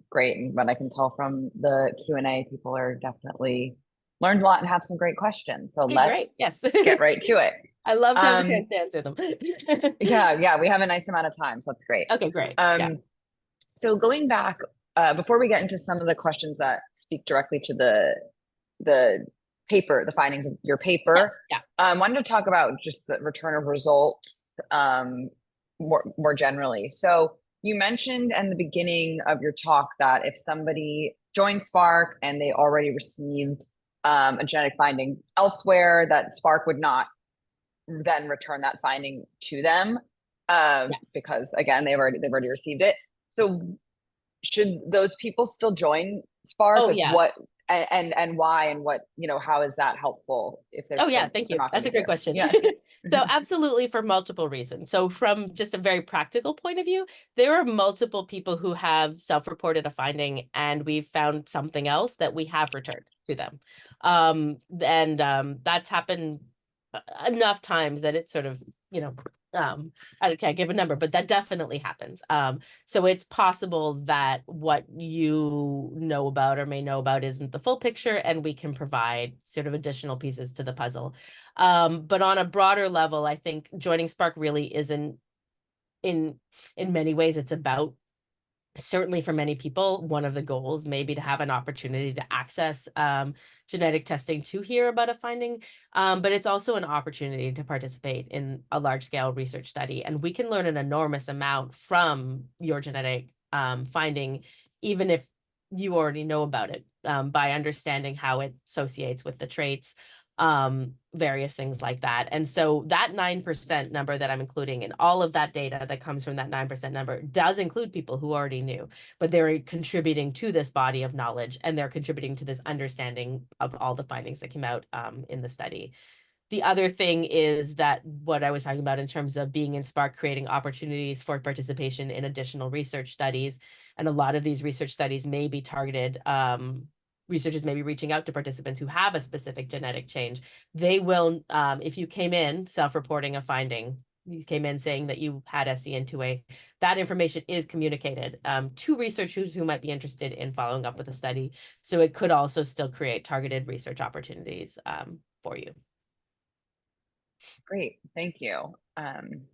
great. And what I can tell from the Q&A, people are definitely learned a lot and have some great questions. So let's get right to it. I love to have a chance to answer them. yeah, we have a nice amount of time, so that's great. Okay, great. So going back, before we get into some of the questions that speak directly to the paper, the findings of your paper, I wanted to talk about just the return of results more generally. So you mentioned in the beginning of your talk that if somebody joined Spark and they already received a genetic finding elsewhere, that Spark would not then return that finding to them because again they've already received it. So should those people still join Spark? What and why, and what, how is that helpful if there's thank you, that's a great question. So absolutely, for multiple reasons. So from just a very practical point of view, there are multiple people who have self-reported a finding and we've found something else that we have returned to them. That's happened enough times that it's sort of, I can't give a number, but that definitely happens. So it's possible that what you know about or may know about isn't the full picture, and we can provide sort of additional pieces to the puzzle. But on a broader level, I think joining Spark really isn't, in many ways, it's about, certainly for many people, one of the goals may be to have an opportunity to access genetic testing to hear about a finding, but it's also an opportunity to participate in a large-scale research study. And we can learn an enormous amount from your genetic finding, even if you already know about it, by understanding how it associates with the traits, various things like that. And so that 9% number that I'm including in all of that data that comes from that 9% number does include people who already knew, but they're contributing to this body of knowledge, and they're contributing to this understanding of all the findings that came out in the study. The other thing is that what I was talking about in terms of being in Spark, creating opportunities for participation in additional research studies. And a lot of these research studies may be targeted, researchers may be reaching out to participants who have a specific genetic change. They will, if you came in self-reporting a finding, you came in saying that you had SCN2A, that information is communicated to researchers who might be interested in following up with a study. So it could also still create targeted research opportunities for you. Great, thank you. And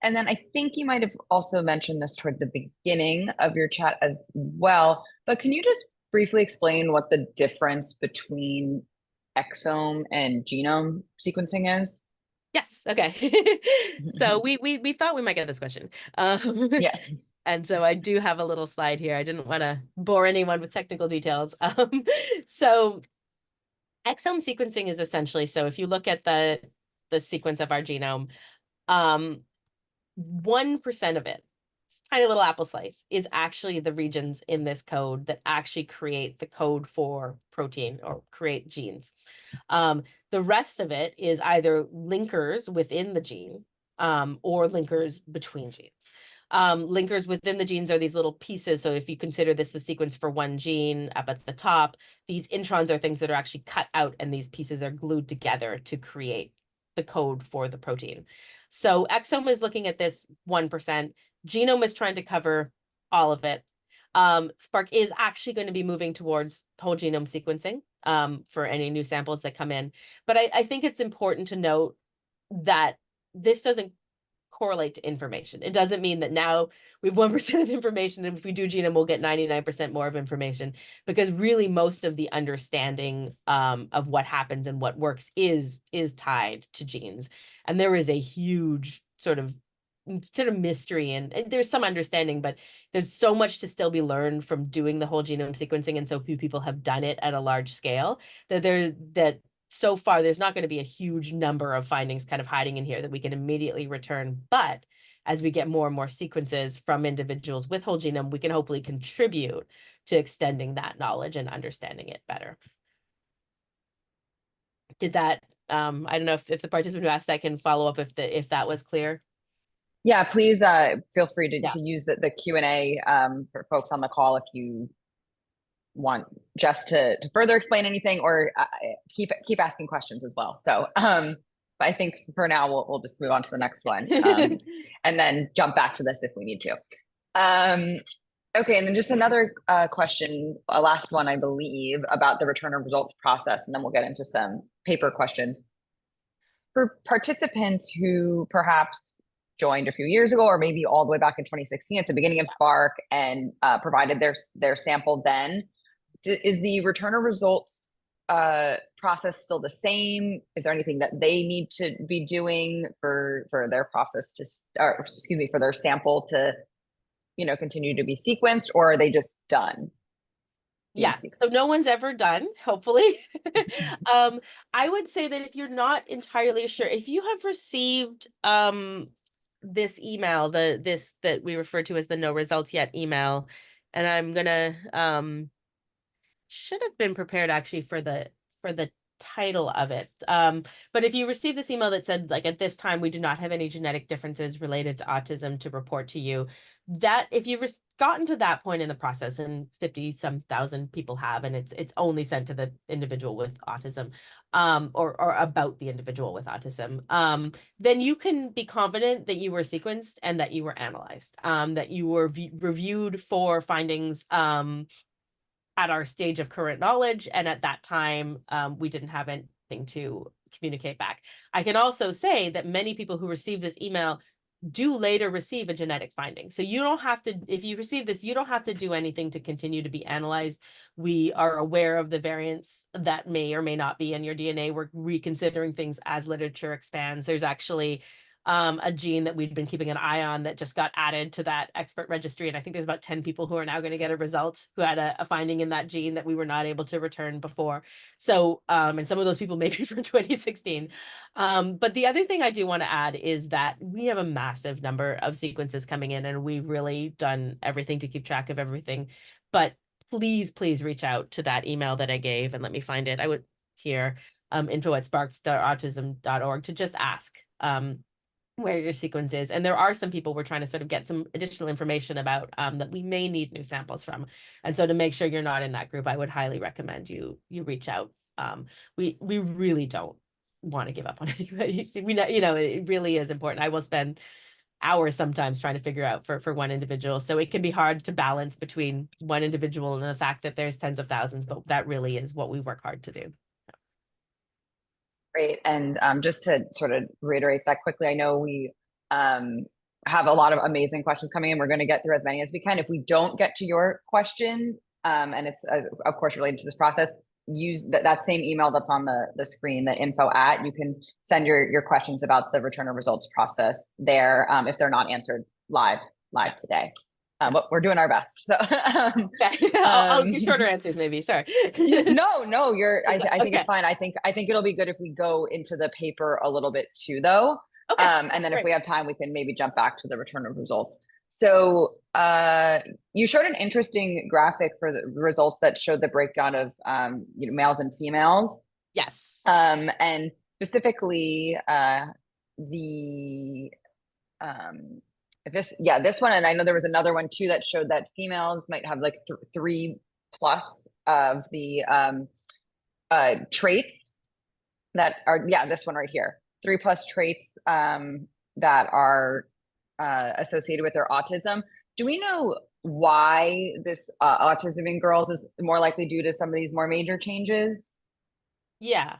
then I think you might have also mentioned this toward the beginning of your chat as well, but can you just briefly explain what the difference between exome and genome sequencing is? Yes, okay. So we thought we might get this question. And so I do have a little slide here. I didn't want to bore anyone with technical details. So exome sequencing is essentially, so if you look at the sequence of our genome, 1% of it, tiny little apple slice, is actually the regions in this code that actually create the code for protein or create genes. The rest of it is either linkers within the gene or linkers between genes. Linkers within the genes are these little pieces. So if you consider this the sequence for one gene up at the top, these introns are things that are actually cut out, and these pieces are glued together to create the code for the protein. So exome is looking at this 1%. Genome is trying to cover all of it. Spark is actually going to be moving towards whole genome sequencing for any new samples that come in. But I think it's important to note that this doesn't correlate to information. It doesn't mean that now we have 1% of information, and if we do genome, we'll get 99% more of information, because really most of the understanding of what happens and what works is tied to genes. And there is a huge sort of mystery, and there's some understanding, but there's so much to still be learned from doing the whole genome sequencing, and so few people have done it at a large scale, that so far there's not going to be a huge number of findings kind of hiding in here that we can immediately return. But as we get more and more sequences from individuals with whole genome, we can hopefully contribute to extending that knowledge and understanding it better. Did that, I don't know if the participant who asked that can follow up if that was clear. Yeah, please feel free to use the Q&A for folks on the call if you want Jess to further explain anything, or keep asking questions as well. So but I think for now we'll just move on to the next one, and then jump back to this if we need to. Okay, and then just another question, a last one, I believe, about the return of results process, and then we'll get into some paper questions. For participants who perhaps joined a few years ago, or maybe all the way back in 2016 at the beginning of Spark, and provided their sample then, is the return of results process still the same? Is there anything that they need to be doing for their process or excuse me, for their sample to, continue to be sequenced, or are they just done? Yeah, so no one's ever done, hopefully. I would say that if you're not entirely sure, if you have received this email, this that we refer to as the no results yet email, and I'm gonna should have been prepared actually for the title of it. But if you receive this email that said, like, at this time, we do not have any genetic differences related to autism to report to you, that if you've gotten to that point in the process, and 50-some thousand people have, and it's only sent to the individual with autism, or about the individual with autism, then you can be confident that you were sequenced and that you were analyzed, that you were reviewed for findings at our stage of current knowledge. And at that time, we didn't have anything to communicate back. I can also say that many people who receive this email do later receive a genetic finding. So you don't have to, if you receive this, you don't have to do anything to continue to be analyzed. We are aware of the variants that may or may not be in your DNA. We're reconsidering things as literature expands. There's actually a gene that we'd been keeping an eye on that just got added to that expert registry. And I think there's about 10 people who are now going to get a result who had a finding in that gene that we were not able to return before. So, and some of those people may be from 2016. But the other thing I do want to add is that we have a massive number of sequences coming in, and we've really done everything to keep track of everything. But please reach out to that email that I gave, and let me find it. I would here, info@spark.autism.org, to just ask where your sequence is. And there are some people we're trying to sort of get some additional information about that we may need new samples from. And so to make sure you're not in that group, I would highly recommend you reach out. We really don't want to give up on anybody. We know, it really is important. I will spend hours sometimes trying to figure out for one individual. So it can be hard to balance between one individual and the fact that there's tens of thousands, but that really is what we work hard to do. Great. And just to sort of reiterate that quickly, I know we have a lot of amazing questions coming in. We're going to get through as many as we can. If we don't get to your question, and it's of course related to this process, use that same email that's on the screen, the info@, you can send your questions about the return of results process there, if they're not answered live today. But we're doing our best. So I'll give shorter answers, maybe. Sorry. No, I think it's fine. I think it'll be good if we go into the paper a little bit too, though. Okay. And then if we have time, we can maybe jump back to the return of results. So you showed an interesting graphic for the results that showed the breakdown of males and females. Yes. And specifically this one, and I know there was another one too that showed that females might have like 3+ of the traits that are, this one right here, 3+ traits that are associated with their autism. Do we know why this autism in girls is more likely due to some of these more major changes? Yeah.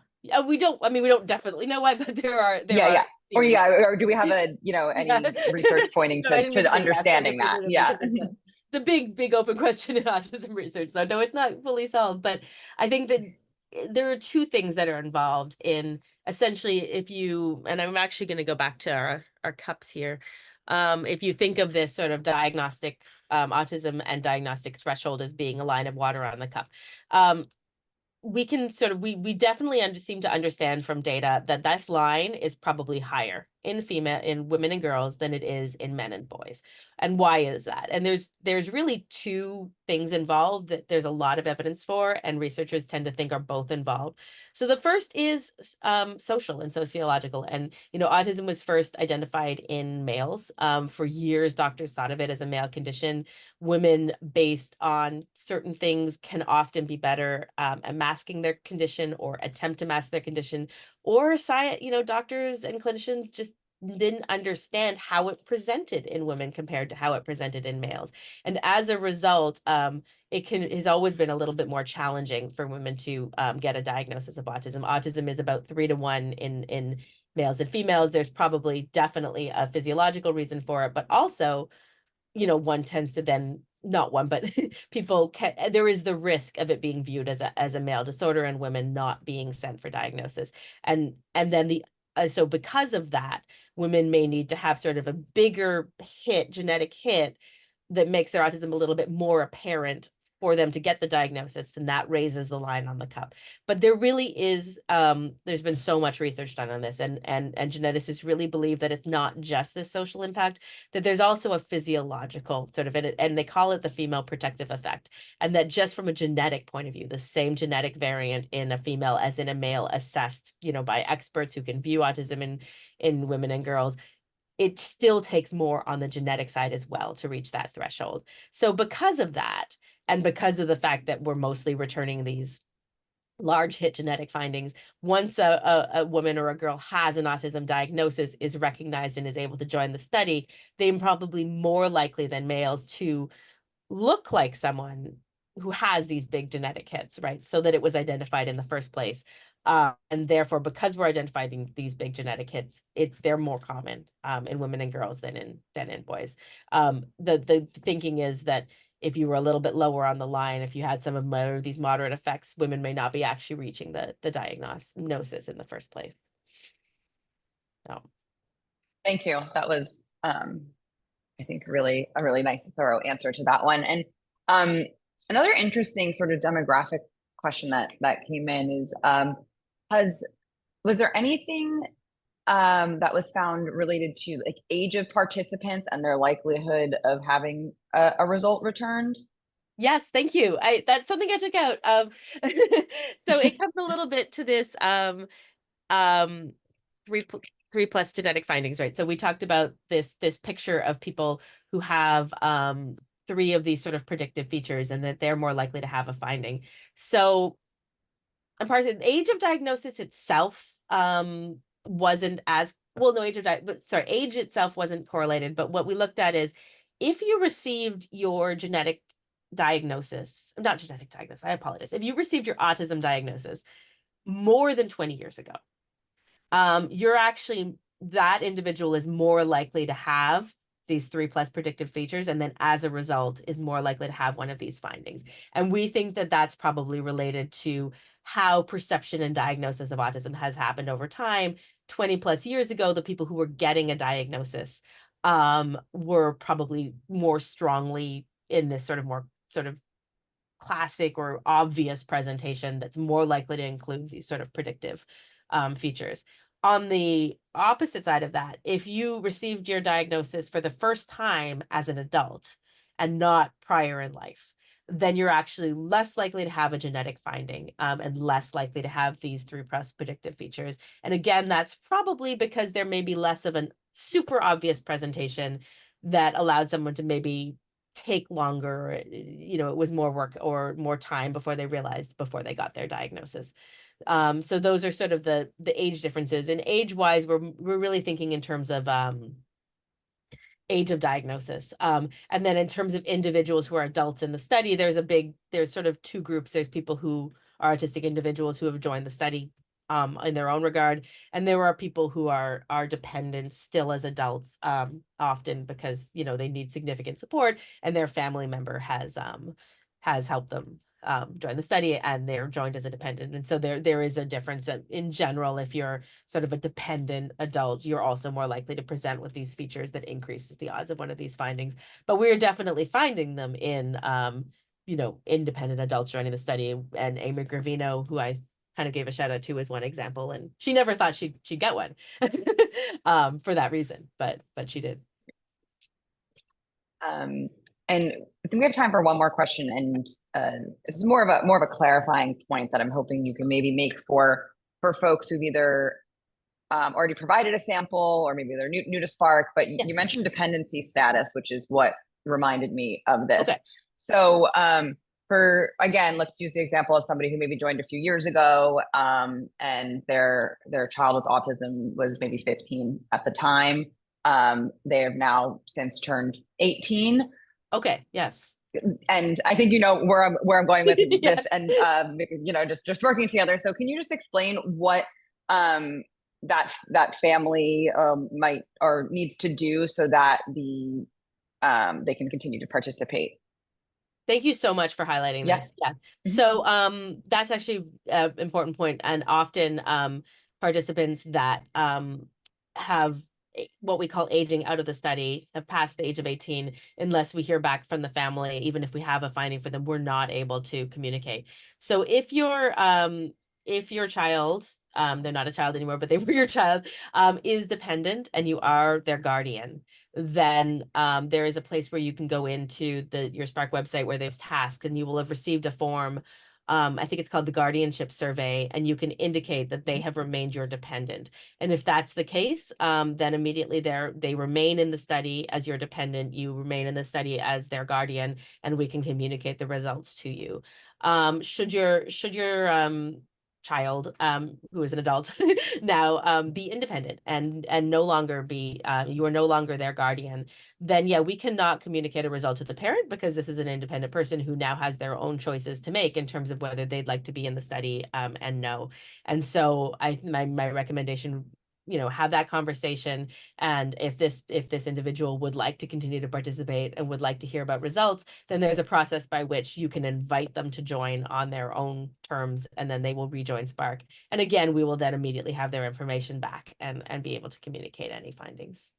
We don't, I mean, we don't definitely know why, but there Yeah, are yeah. Or theories. yeah, or do we have a, Yeah. any research pointing No, I didn't mean to to say yes so understanding that? definitively Yeah. because it's the big open question in autism research. So no, it's not fully solved, but I think that there are two things that are involved in essentially if you, and I'm actually going to go back to our cups here. If you think of this sort of diagnostic autism and diagnostic threshold as being a line of water on the cup, um, we can sort of we definitely seem to understand from data that this line is probably higher in women and girls than it is in men and boys. And why is that? And there's really two things involved that there's a lot of evidence for, and researchers tend to think are both involved. So the first is social and sociological. And autism was first identified in males. For years, doctors thought of it as a male condition. Women, based on certain things, can often be better at masking their condition or attempt to mask their condition, or science, doctors and clinicians just didn't understand how it presented in women compared to how it presented in males. And as a result, it has always been a little bit more challenging for women to get a diagnosis of autism. Autism is about 3 to 1 in males and females. There's probably definitely a physiological reason for it, but also one tends to then not one, but people can, there is the risk of it being viewed as a male disorder and women not being sent for diagnosis. And then so because of that, women may need to have sort of a bigger genetic hit that makes their autism a little bit more apparent for them to get the diagnosis, and that raises the line on the cup. But there really is there's been so much research done on this, and geneticists really believe that it's not just this social impact, that there's also a physiological sort of, and they call it the female protective effect, and that just from a genetic point of view, the same genetic variant in a female as in a male, assessed by experts who can view autism in women and girls, it still takes more on the genetic side as well to reach that threshold. So because of that, and because of the fact that we're mostly returning these large hit genetic findings, once a woman or a girl has an autism diagnosis, is recognized and is able to join the study, they're probably more likely than males to look like someone who has these big genetic hits, right? So that it was identified in the first place. And therefore, because we're identifying these big genetic hits, they're more common in women and girls than in boys. The thinking is that if you were a little bit lower on the line, if you had some of these moderate effects, women may not be actually reaching the diagnosis in the first place. So. Thank you. That was, I think, really a really nice, thorough answer to that one. And another interesting sort of demographic question that came in is, was there anything that was found related to like age of participants and their likelihood of having a result returned? Yes, thank you. That's something I took out. So it comes a little bit to this um three three plus genetic findings, right? So we talked about this picture of people who have three of these sort of predictive features, and that they're more likely to have a finding. So and part of the age of diagnosis itself wasn't as well, no, age itself wasn't correlated, but what we looked at is if you received your genetic diagnosis, not genetic diagnosis, I apologize, if you received your autism diagnosis more than 20 years ago, you're actually, that individual is more likely to have these 3+ predictive features, and then as a result is more likely to have one of these findings. And we think that that's probably related to how perception and diagnosis of autism has happened over time. 20+ years ago, the people who were getting a diagnosis were probably more strongly in this more sort of classic or obvious presentation that's more likely to include these sort of predictive features. On the opposite side of that, if you received your diagnosis for the first time as an adult and not prior in life, then you're actually less likely to have a genetic finding and less likely to have these 3+ predictive features. And again, that's probably because there may be less of a super obvious presentation that allowed someone to maybe take longer, it was more work or more time before they got their diagnosis. So those are sort of the age differences. And age wise, we're really thinking in terms of age of diagnosis. And then in terms of individuals who are adults in the study, there's sort of two groups. There's people who are autistic individuals who have joined the study in their own regard, and there are people who are dependent still as adults, often because they need significant support, and their family member has helped them join the study, and they're joined as a dependent. And so there is a difference in general. If you're sort of a dependent adult, you're also more likely to present with these features that increases the odds of one of these findings. But we're definitely finding them in independent adults joining the study. And Amy Gravino, who I kind of gave a shout out to, as one example, and she never thought she'd get one for that reason, but she did. And I think we have time for one more question, and this is more of a clarifying point that I'm hoping you can maybe make for folks who've either already provided a sample, or maybe they're new to Spark. But Yes. You mentioned dependency status, which is what reminded me of this. Okay. So again, let's use the example of somebody who maybe joined a few years ago, and their child with autism was maybe 15 at the time. They have now since turned 18. Okay. Yes. And I think where I'm going with Yes. this, and just working together. So can you just explain what that family might or needs to do so that they can continue to participate? Thank you so much for highlighting this. Yeah. Mm-hmm. So that's actually an important point. And often participants that have what we call aging out of the study have passed the age of 18, unless we hear back from the family. Even if we have a finding for them, we're not able to communicate. So if your child, they're not a child anymore, but they were your child, is dependent and you are their guardian, then there is a place where you can go into your Spark website where there's tasks, and you will have received a form. I think it's called the guardianship survey, and you can indicate that they have remained your dependent. And if that's the case, then immediately they remain in the study as your dependent, you remain in the study as their guardian, and we can communicate the results to you. Should your child, who is an adult now, be independent and no longer be you are no longer their guardian, then yeah, we cannot communicate a result to the parent, because this is an independent person who now has their own choices to make in terms of whether they'd like to be in the study, and no. And so my recommendation, have that conversation. And if this individual would like to continue to participate and would like to hear about results, then there's a process by which you can invite them to join on their own terms, and then they will rejoin Spark. And again, we will then immediately have their information back and be able to communicate any findings.